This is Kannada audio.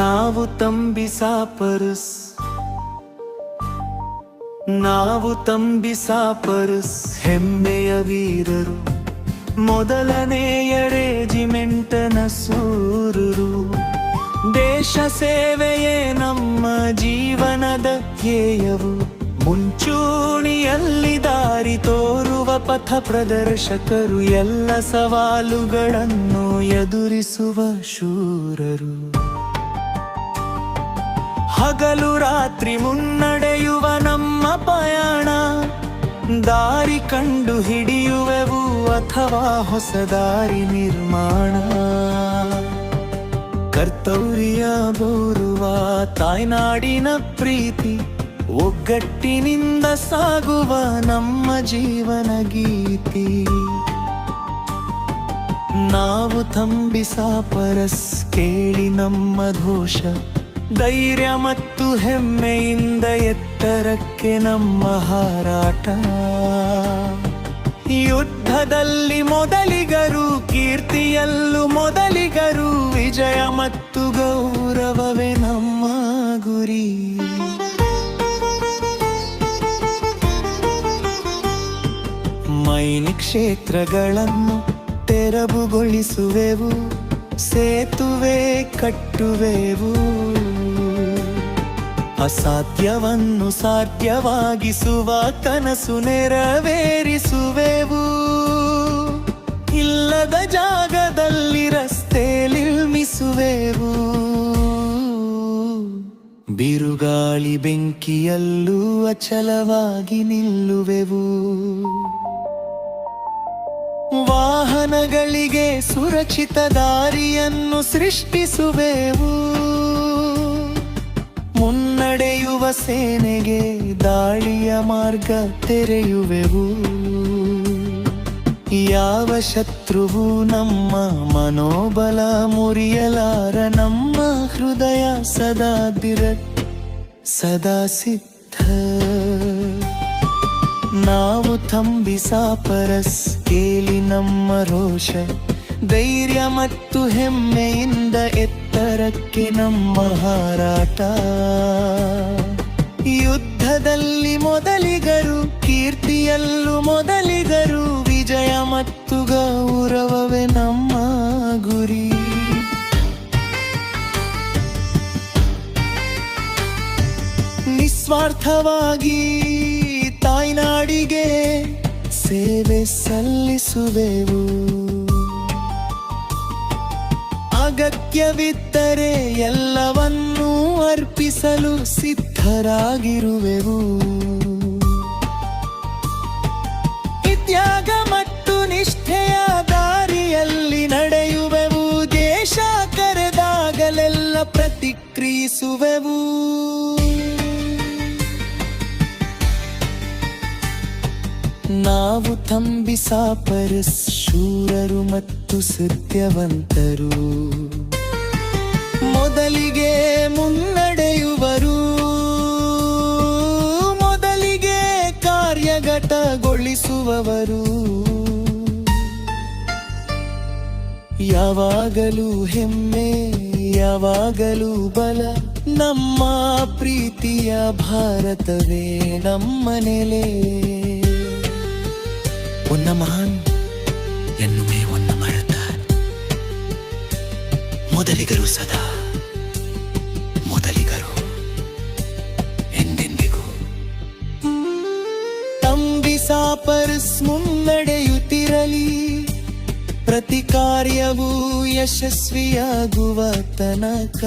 ನಾವು ತಂಬಿಸಾಪರಸ್ ಹೆಮ್ಮೆಯ ವೀರರು, ಮೊದಲನೆಯ ರೆಜಿಮೆಂಟನ ಸೂರರು. ದೇಶ ಸೇವೆಯೇ ನಮ್ಮ ಜೀವನದ ಧ್ಯೇಯವು, ಮುಂಚೂಣಿಯಲ್ಲಿ ದಾರಿ ತೋರುವ ಪಥ ಪ್ರದರ್ಶಕರು, ಎಲ್ಲ ಸವಾಲುಗಳನ್ನು ಎದುರಿಸುವ ಶೂರರು. ಹಗಲು ರಾತ್ರಿ ಮುನ್ನಡೆಯುವ ನಮ್ಮ ಪಯಣ, ದಾರಿ ಕಂಡು ಹಿಡಿಯುವೆವು ಅಥವಾ ಹೊಸ ದಾರಿ ನಿರ್ಮಾಣ. ಕರ್ತವ್ಯ ಬೋರುವ ತಾಯ್ನಾಡಿನ ಪ್ರೀತಿ, ಒಗ್ಗಟ್ಟಿನಿಂದ ಸಾಗುವ ನಮ್ಮ ಜೀವನ ಗೀತಿ. ನಾವು ತಂಬಿಸಾಪರಸ್, ಕೇಳಿ ನಮ್ಮ ಘೋಷ, ಧೈರ್ಯ ಮತ್ತು ಹೆಮ್ಮೆಯಿಂದ ಎತ್ತರಕ್ಕೆ ನಮ್ಮ ಹಾರಾಟ. ಯುದ್ಧದಲ್ಲಿ ಮೊದಲಿಗರು, ಕೀರ್ತಿಯಲ್ಲೂ ಮೊದಲಿಗರು, ವಿಜಯ ಮತ್ತು ಗೌರವವೇ ನಮ್ಮ ಗುರಿ. ಮೈನಿ ಕ್ಷೇತ್ರಗಳನ್ನು ತೆರವುಗೊಳಿಸುವೆವು, ಸೇತುವೆ ಕಟ್ಟುವೆವು, ಅಸಾಧ್ಯವನ್ನು ಸಾಧ್ಯವಾಗಿಸುವ ಕನಸು ನೆರವೇರಿಸುವೆವು. ಇಲ್ಲದ ಜಾಗದಲ್ಲಿ ರಸ್ತೆ ನಿರ್ಮಿಸುವೆವು, ಬಿರುಗಾಳಿ ಬೆಂಕಿಯಲ್ಲೂ ಅಚಲವಾಗಿ ನಿಲ್ಲುವೆವು. ವಾಹನಗಳಿಗೆ ಸುರಕ್ಷಿತ ದಾರಿಯನ್ನು ಸೃಷ್ಟಿಸುವೆವು, ಮುನ್ನಡೆಯುವ ಸೇನೆಗೆ ದಾಳಿಯ ಮಾರ್ಗ ತೆರೆಯುವೆವು. ಯಾವ ಶತ್ರುವು ನಮ್ಮ ಮನೋಬಲ ಮುರಿಯಲಾರ, ನಮ್ಮ ಹೃದಯ ಸದಾ ಸಿದ್ಧ. ನಾವು ತಂಬಿಸಾಪರಸ್, ಕೇಳಿ ನಮ್ಮ ರೋಷ, ಧೈರ್ಯ ಮತ್ತು ಹೆಮ್ಮೆಯಿಂದ ಎತ್ತರಕ್ಕೆ ನಮ್ಮ ಹಾರಾಟ. ಯುದ್ಧದಲ್ಲಿ ಮೊದಲಿಗರು, ಕೀರ್ತಿಯಲ್ಲೂ ಮೊದಲಿಗರು, ವಿಜಯ ಮತ್ತು ಗೌರವವೇ ನಮ್ಮ ಗುರಿ. ನಿಸ್ವಾರ್ಥವಾಗಿ ತಾಯ್ನಾಡಿಗೆ ಸೇವೆ ಸಲ್ಲಿಸುವೆವು, ಅಗತ್ಯವಿದ್ದರೆ ಎಲ್ಲವನ್ನೂ ಅರ್ಪಿಸಲು ಸಿದ್ಧರಾಗಿರುವೆವು. ತ್ಯಾಗ ಮತ್ತು ನಿಷ್ಠೆಯ ದಾರಿಯಲ್ಲಿ ನಡೆಯುವೆವು, ದೇಶ ಕರೆದಾಗಲೆಲ್ಲ ಪ್ರತಿಕ್ರಿಯಿಸುವೆವು. ನಾವು ತಂಬಿಸಾಪರಸ್, ಶೂರರು ಮತ್ತು ಸತ್ಯವಂತರು, ಮೊದಲಿಗೆ ಮುನ್ನಡೆಯುವರು, ಮೊದಲಿಗೆ ಕಾರ್ಯಗತಗೊಳಿಸುವವರು. ಯಾವಾಗಲೂ ಹೆಮ್ಮೆ, ಯಾವಾಗಲೂ ಬಲ, ನಮ್ಮ ಪ್ರೀತಿಯ ಭಾರತವೇ ನಮ್ಮ ನೆಲೆ. ಒನ್ನ ಮಹಾನ್ ಎನ್ನುವೆ ಒನ್ನ ಮರತ, ಮೊದಲಿಗರು ಸದಾ ಮೊದಲಿಗರು ಎಂದೆಂದಿಗೂ. ತಂಬಿಸಾಪರಸ್ ಮುನ್ನಡೆಯುತ್ತಿರಲಿ, ಪ್ರತಿ ಕಾರ್ಯವೂ ಯಶಸ್ವಿಯಾಗುವ ತನಕ.